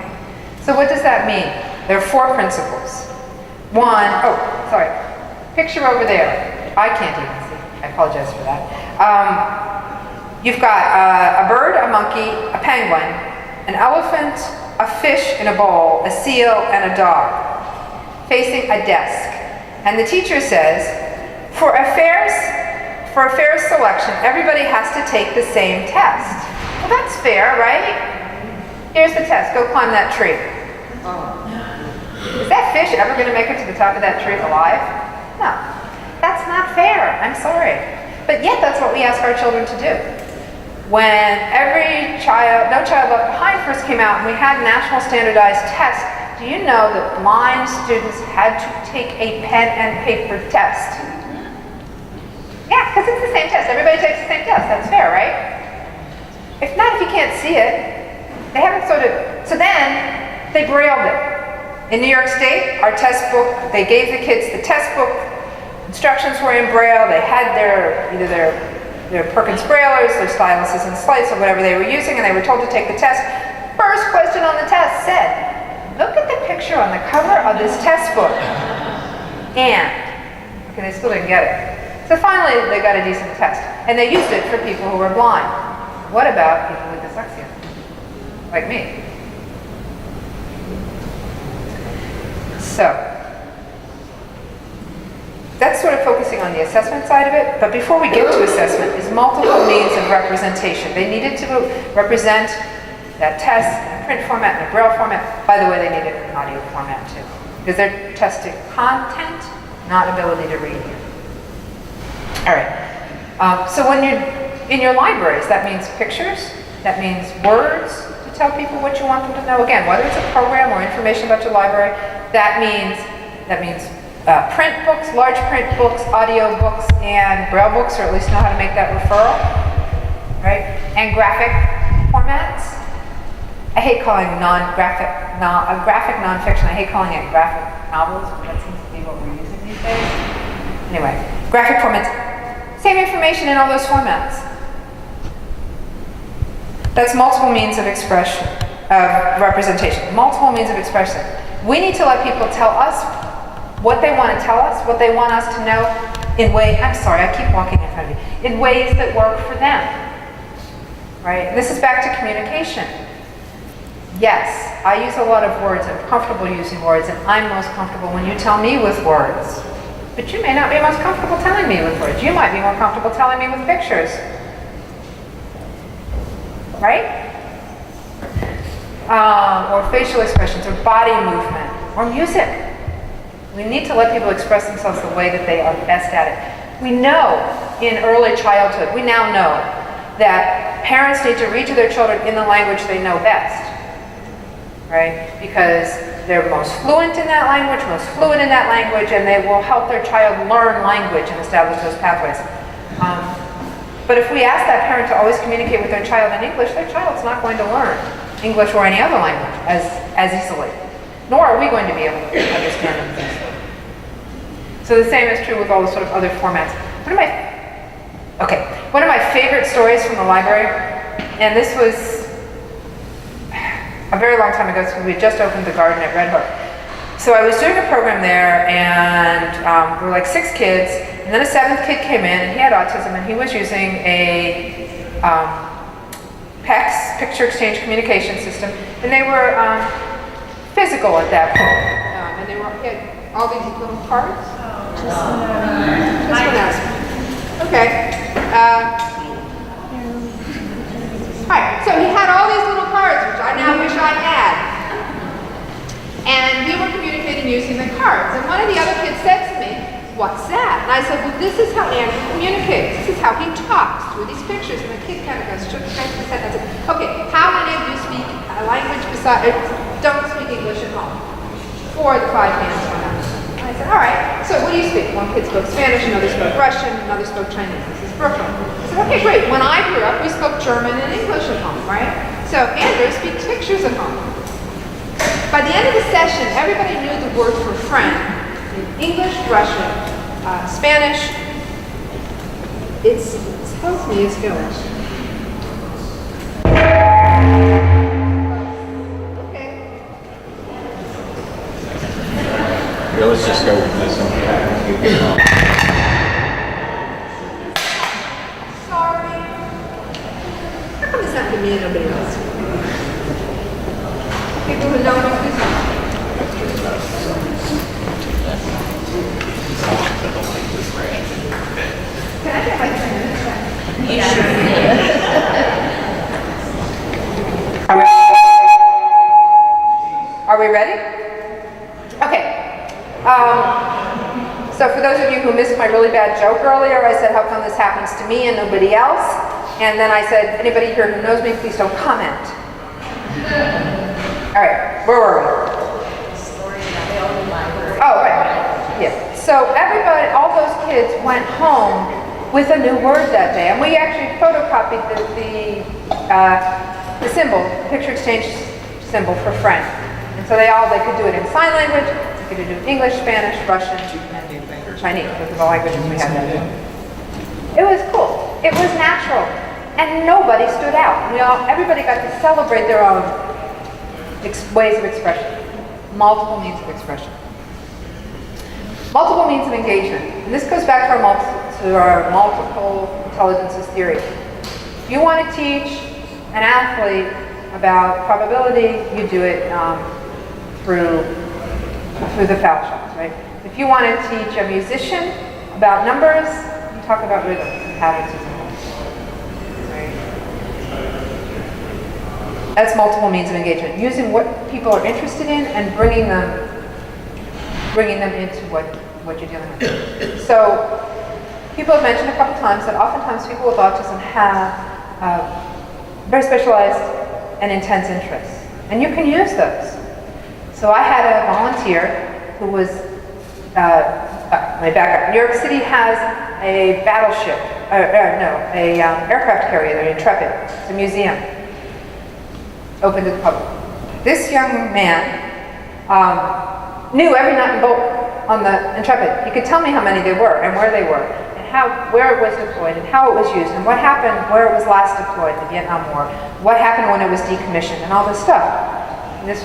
So what does that mean? There are 4 principles. Picture over there. I can't even see. I apologize for that. You've got a bird, a monkey, a penguin, an elephant, a fish in a bowl, a seal, and a dog facing a desk. And the teacher says, for a fair selection, everybody has to take the same test. Well, that's fair, right? Here's the test. Go climb that tree. Is that fish ever going to make it to the top of that tree alive? No. That's not fair. I'm sorry. But yet that's what we ask our children to do. When No Child Left Behind first came out and we had national standardized tests, do you know that blind students had to take a pen and paper test? Yeah, because it's the same test. Everybody takes the same test. That's fair, right? If not, if you can't see it, they haven't so then they brailled it. In New York State, our test book, they gave the kids the test book, instructions were in Braille, they had either their Perkins Braillers, their styluses and slates, or whatever they were using, and they were told to take the test. First question on the test said, look at the picture on the cover of this test book. Okay, they still didn't get it. So finally, they got a decent test, and they used it for people who were blind. What about people with dyslexia? Like me. So, that's sort of focusing on the assessment side of it, but before we get to assessment is multiple means of representation. They needed to represent that test in a print format, in a Braille format. By the way, they needed it in an audio format too, because they're testing content, not ability to read. All right, so when you're in your libraries. That means pictures, that means words to tell people what you want them to know. Again, whether it's a program or information about your library, that means print books, large print books, audio books, and braille books, or at least know how to make that referral, right? And graphic formats. I hate calling graphic nonfiction, I hate calling it graphic novels, but that seems to be what we're using these days. Anyway, graphic formats. Same information in all those formats. That's multiple means of expression, of representation. Multiple means of expression. We need to let people tell us what they want to tell us, what they want us to know in ways, I'm sorry, I keep walking in front of you, in ways that work for them. Right? This is back to communication. Yes, I use a lot of words. I'm comfortable using words, and I'm most comfortable when you tell me with words. But you may not be most comfortable telling me with words. You might be more comfortable telling me with pictures. Right? Or facial expressions, or body movement, or music. We need to let people express themselves the way that they are best at it. We know in early childhood, we now know that parents need to read to their children in the language they know best. Right? Because they're most fluent in that language, and they will help their child learn language and establish those pathways. But if we ask that parent to always communicate with their child in English, their child's not going to learn English or any other language as easily. Nor are we going to be able to understand them easily. So the same is true with all the sort of other formats. One of my favorite stories from the library, and this was a very long time ago, so we had just opened the garden at Red Hook. So I was doing a program there, and there were like 6 kids, and then a 7th kid came in, and he had autism, and he was using a PECS, Picture Exchange Communication System, and they were physical at that point. And they were had all these little cards. This one has. Okay. Alright, so he had all these little cards, which I now wish I had. And we were communicating using the cards. And one of the other kids said to me, "What's that?" And I said, "Well, this is how Andrew communicates. This is how he talks through these pictures." And the kid kind of goes, shook his head, and I said, "Okay, how many of you speak a language besides, don't speak English at home?" 4 of the 5 hands went up. I said, "All right, so what do you speak?" One kid spoke Spanish, another spoke Russian, another spoke Chinese. This is Brooklyn. I said, "Okay, great. When I grew up, we spoke German and English at home, right? So Andrew speaks pictures at home." By the end of the session, everybody knew the word for friend in English, Russian, Spanish. It tells me it's going. Okay. Yeah, let's just go with this one. Sorry. How come this happened to me and nobody else? People who know what this is. Can I get my 10 minutes back? You should. Are we ready? Okay. So for those of you who missed my really bad joke earlier, I said, how come this happens to me and nobody else? And then I said, anybody here who knows me, please don't comment. All right, where were we? Story about the old library. Oh, right. Yeah. So everybody, all those kids went home with a new word that day. And we actually photocopied the symbol, the picture exchange symbol for friend. And so they could do it in sign language, they could do English, Spanish, Russian, and Chinese. Those are the languages we had that day. It was cool. It was natural. And nobody stood out. Everybody got to celebrate their own ways of expression. Multiple means of expression. Multiple means of engagement. And this goes back to our multiple intelligences theory. If you want to teach an athlete about probability, you do it through the foul shots, right? If you want to teach a musician about numbers, you talk about rhythm and patterns as well. That's multiple means of engagement. Using what people are interested in and bringing them into what you're dealing with. So people have mentioned a couple times that oftentimes people with autism have very specialized and intense interests, and you can use those. So I had a volunteer who was, my backup, New York City has a battleship, aircraft carrier, the Intrepid. It's a museum, open to the public. This young man knew every nut and bolt on the Intrepid. He could tell me how many there were and where they were, and where it was deployed, and how it was used, and what happened where it was last deployed, the Vietnam War, what happened when it was decommissioned, and all this stuff. And this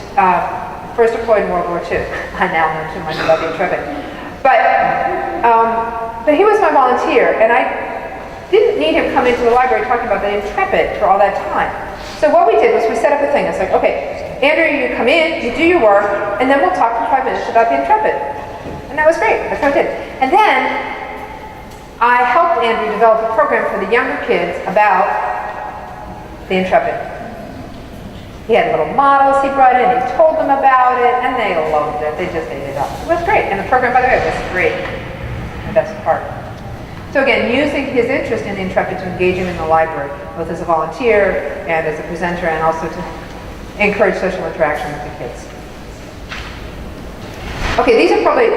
first deployed in World War II. I now know too much about the Intrepid. But he was my volunteer, and I didn't need him come into the library talking about the Intrepid for all that time. So what we did was we set up a thing. It's like, okay, Andrew, you come in, you do your work, and then we'll talk for 5 minutes about the Intrepid. And that was great. That's how I did. And then I helped Andrew develop a program for the younger kids about the Intrepid. He had little models he brought in, he told them about it, and they loved it. They just ate it up. It was great. And the program, by the way, was free. The best part. So again, using his interest in the Intrepid to engage him in the library, both as a volunteer and as a presenter, and also to encourage social interaction with the kids. Okay, these are probably,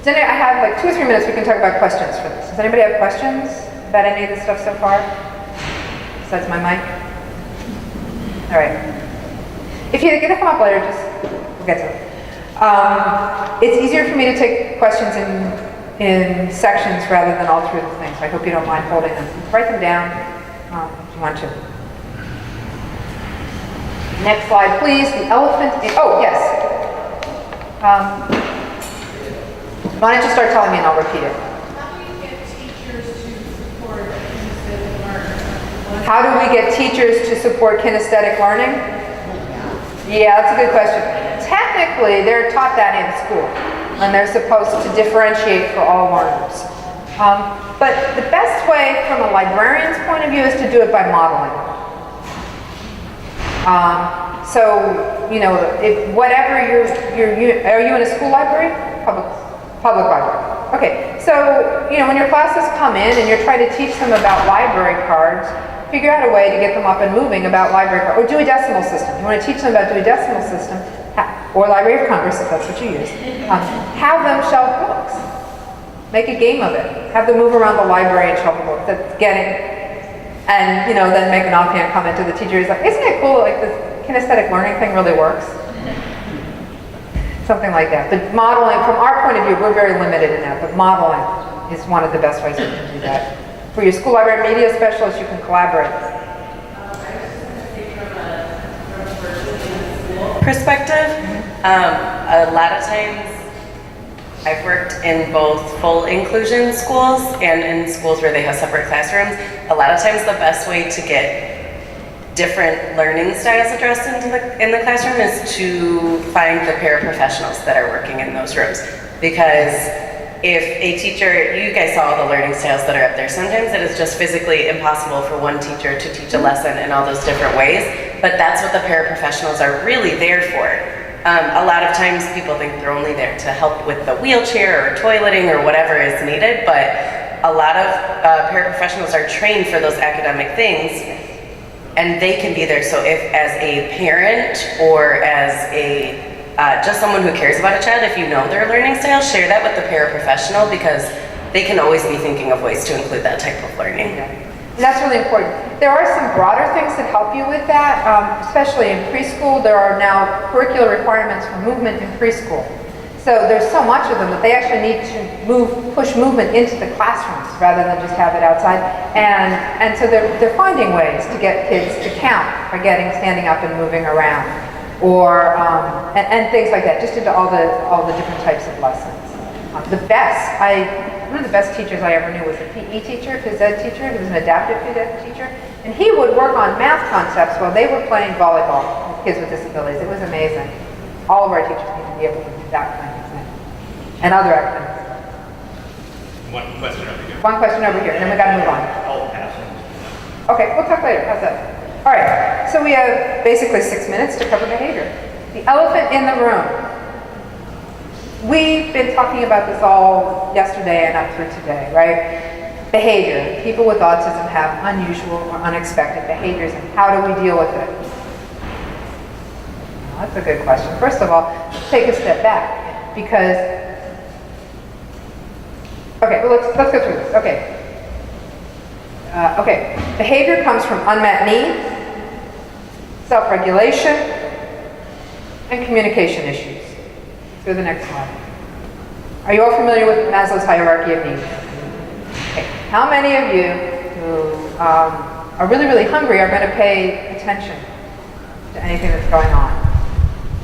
I have like 2 or 3 minutes we can talk about questions for this. Does anybody have questions about any of this stuff so far? Besides my mic? All right. If you're going to come up later, we'll get to it. It's easier for me to take questions in sections rather than all through the thing, so I hope you don't mind holding them. Write them down if you want to. Next slide, please. The elephant. Oh, yes. Why don't you start telling me and I'll repeat it. How do we get teachers to support kinesthetic learning? Yeah, that's a good question. Technically, they're taught that in school, and they're supposed to differentiate for all learners. But the best way from a librarian's point of view is to do it by modeling. So, you know, if whatever are you in a school library? Public library. Okay, so, you know, when your classes come in and you're trying to teach them about library cards, figure out a way to get them up and moving about library cards, or Dewey Decimal System. You want to teach them about Dewey Decimal System, or Library of Congress, if that's what you use. Have them shelf books. Make a game of it. Have them move around the library and shelf a book. That's getting, and, you know, then make an offhand comment to the teacher. He's like, isn't it cool, like this kinesthetic learning thing really works? Something like that. But modeling, from our point of view, we're very limited in that, but modeling is one of the best ways we can do that. For your school library media specialist, you can collaborate. Perspective, a lot of times I've worked in both full inclusion schools and in schools where they have separate classrooms. A lot of times the best way to get different learning styles addressed in the classroom is to find the paraprofessionals that are working in those rooms. Because if a teacher, you guys saw all the learning styles that are up there, sometimes it is just physically impossible for one teacher to teach a lesson in all those different ways, but that's what the paraprofessionals are really there for. A lot of times people think they're only there to help with the wheelchair or toileting or whatever is needed, but a lot of paraprofessionals are trained for those academic things, and they can be there. So if as a parent or as a just someone who cares about a child, if you know their learning style, share that with the paraprofessional, because they can always be thinking of ways to include that type of learning. And that's really important. There are some broader things that help you with that, especially in preschool. There are now curricular requirements for movement in preschool. So there's so much of them that they actually need to push movement into the classrooms rather than just have it outside. And so they're finding ways to get kids to count by standing up and moving around, or and things like that, just into all the different types of lessons. One of the best teachers I ever knew was a PE teacher, phys ed teacher. He was an adaptive phys ed teacher, and he would work on math concepts while they were playing volleyball with kids with disabilities. It was amazing. All of our teachers need to be able to do that kind of thing, and other activities. One question over here. One question over here, and then we got to move on. I'll pass on. Okay, we'll talk later. How's that? All right. So we have basically 6 minutes to cover behavior. The elephant in the room. we've been talking about this all yesterday and up through today, right? Behavior. People with autism have unusual or unexpected behaviors, and how do we deal with it? Well, that's a good question. First of all, take a step back, because, okay, well, let's go through this. Okay. Behavior comes from unmet needs, self-regulation, and communication issues. Go to the next slide. Are you all familiar with Maslow's hierarchy of needs? Okay. How many of you who are really, really hungry are going to pay attention to anything that's going on?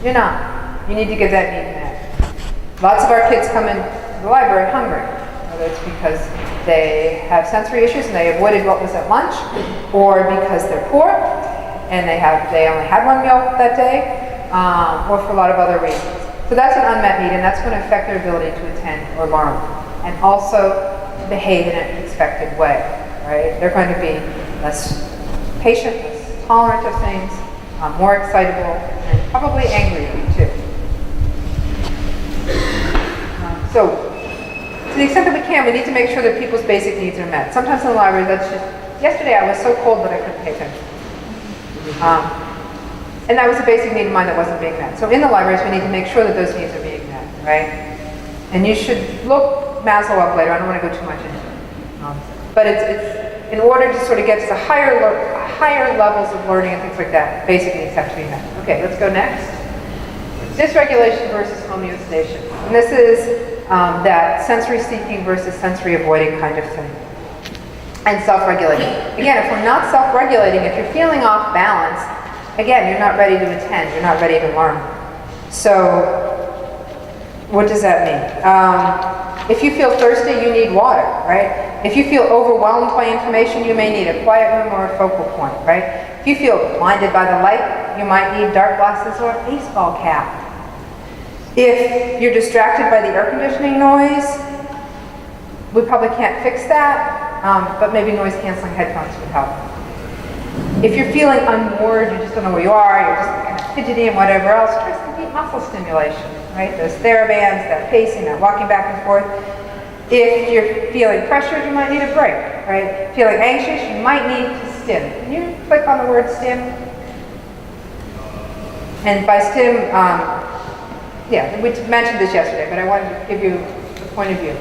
You're not. You need to get that need met. Lots of our kids come into the library hungry, whether it's because they have sensory issues and they avoided what was at lunch, or because they're poor and they only had one meal that day, or for a lot of other reasons. So that's an unmet need, and that's going to affect their ability to attend or learn, and also behave in an expected way, right? They're going to be less patient, less tolerant of things, more excitable, and probably angrier too. So to the extent that we can, we need to make sure that people's basic needs are met. Sometimes in the library, that's just, yesterday I was so cold that I couldn't pay attention. And that was a basic need of mine that wasn't being met. So in the libraries, we need to make sure that those needs are being met, right? And you should look Maslow up later. I don't want to go too much into it. But it's in order to sort of get to the higher levels of learning and things like that, basic needs have to be met. Okay, let's go next. Dysregulation versus homeostasis. And this is that sensory seeking versus sensory avoiding kind of thing. And self-regulating. Again, if we're not self-regulating, if you're feeling off balance, again, you're not ready to attend, you're not ready to learn. So, what does that mean? If you feel thirsty, you need water, right? If you feel overwhelmed by information, you may need a quiet room or a focal point, right? If you feel blinded by the light, you might need dark glasses or a baseball cap. If you're distracted by the air conditioning noise, we probably can't fix that, but maybe noise-canceling headphones would help. If you're feeling unmoored, you just don't know where you are, you're just kind of fidgety and whatever else, try some deep muscle stimulation, right? Those therabands, that pacing, that walking back and forth. If you're feeling pressured, you might need a break, right? Feeling anxious, you might need to stim. Can you click on the word stim? And by stim, yeah, we mentioned this yesterday, but I wanted to give you the point of view.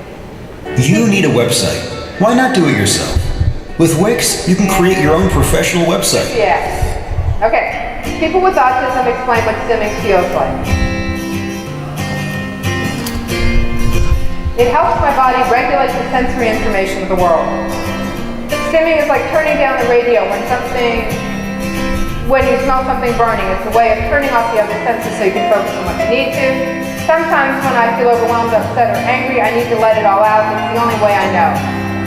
You need a website. Why not do it yourself? With Wix, you can create your own professional website. Yes. Okay. People with autism explain what stimming feels like. It helps my body regulate the sensory information of the world. Stimming is like turning down the radio when you smell something burning. It's a way of turning off the other senses so you can focus on what you need to. Sometimes when I feel overwhelmed, upset, or angry, I need to let it all out. It's the only way I know.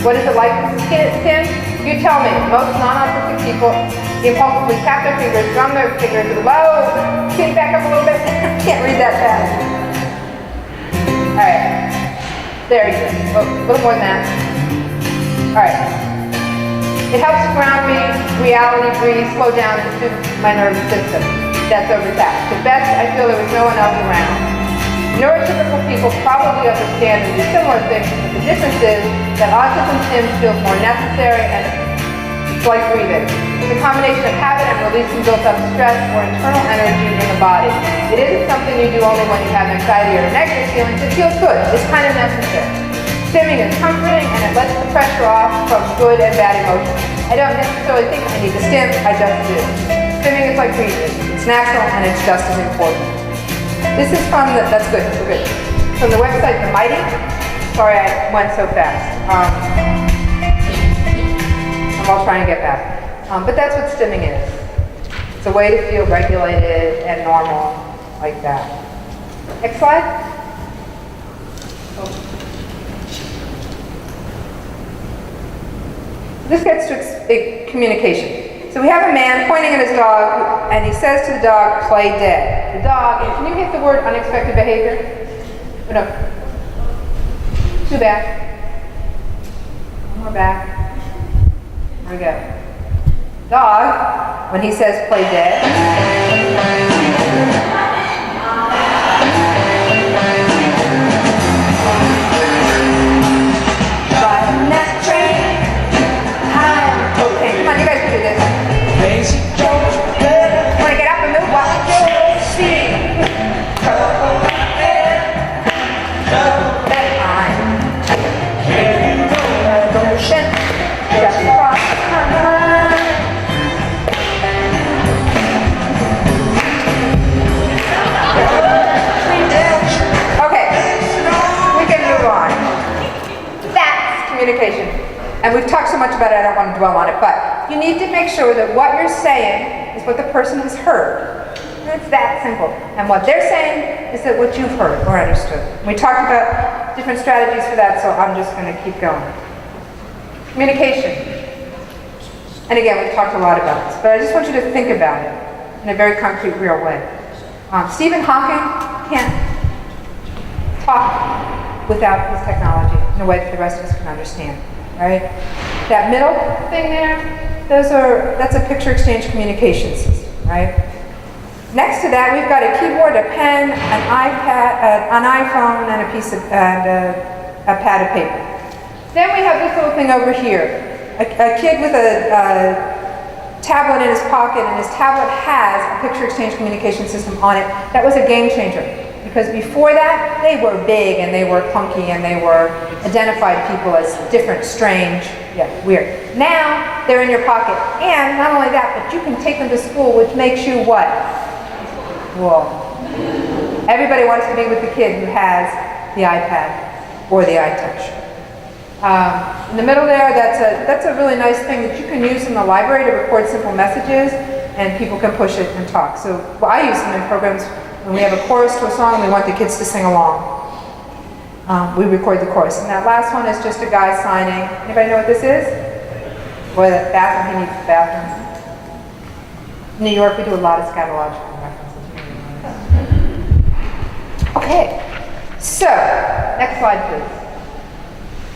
What is it like to stim? You tell me. Most non-autistic people impulsively tap their fingers, drum their fingers, whoa, can you back up a little bit? Can't read that fast. All right. There you go. A little more than that. All right. It helps ground me, reality breathe, slow down, and soothe my nervous system that's overtaxed. At best, I feel there was no one else around. Neurotypical people probably understand and do similar things, but the difference is that autism stims feels more necessary and it's like breathing. It's a combination of habit and releasing built-up stress or internal energy in the body. It isn't something you do only when you have anxiety or negative feelings. It feels good. It's kind of necessary. Stimming is comforting and it lets the pressure off from good and bad emotions. I don't necessarily think I need to stim, I just do. Stimming is like breathing. It's natural and it's just as important. This is from the, that's good, we're good. From the website The Mighty. Sorry I went so fast. I'll try and get back. But that's what stimming is. It's a way to feel regulated and normal like that. Next slide. This gets to communication. So we have a man pointing at his dog, and he says to the dog, play dead. The dog, and can you hit the word unexpected behavior? Oh, no. Two back. One more back. There we go. Dog, when he says play dead, communication. And we've talked so much about it, I don't want to dwell on it, but you need to make sure that what you're saying is what the person has heard. And it's that simple. And what they're saying is that what you've heard or understood. We talked about different strategies for that, so I'm just going to keep going. Communication. And again, we've talked a lot about this, but I just want you to think about it in a very concrete, real way. Stephen Hawking can't talk without his technology in a way that the rest of us can understand, right? That middle thing there, that's a picture exchange communication system, right? Next to that, we've got a keyboard, a pen, an iPad, an iPhone, and a pad of paper. Then we have this little thing over here. A kid with a tablet in his pocket, and his tablet has a picture exchange communication system on it. That was a game changer, because before that, they were big, and they were clunky, and they were identified people as different, strange, weird. Now, they're in your pocket, and not only that, but you can take them to school, which makes you what? Whoa. Everybody wants to be with the kid who has the iPad or the iTouch. In the middle there, that's a really nice thing that you can use in the library to record simple messages, and people can push it and talk. So I use them in programs when we have a chorus to a song and we want the kids to sing along. We record the chorus. And that last one is just a guy signing. Anybody know what this is? Boy, that bathroom, he needs the bathroom. In New York, we do a lot of scatological references. Okay, so next slide, please.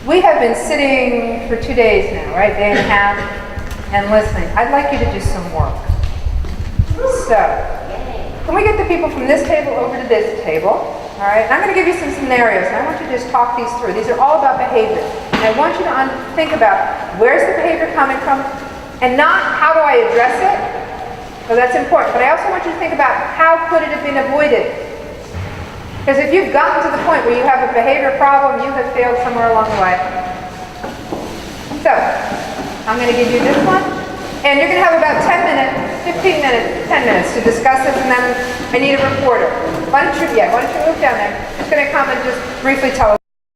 We have been sitting for 2 days now, right? Day and a half, and listening. I'd like you to do some work. So, can we get the people from this table over to this table? All right, and I'm going to give you some scenarios, and I want you to just talk these through. These are all about behavior. And I want you to think about where's the behavior coming from, and not how do I address it, so that's important. But I also want you to think about how could it have been avoided. Because if you've gotten to the point where you have a behavior problem, you have failed somewhere along the way. So, I'm going to give you this one, and you're going to have about 10 minutes, 15 minutes, 10 minutes to discuss this, and then I need a reporter. Why don't you move down there? Just going to come and just briefly tell us.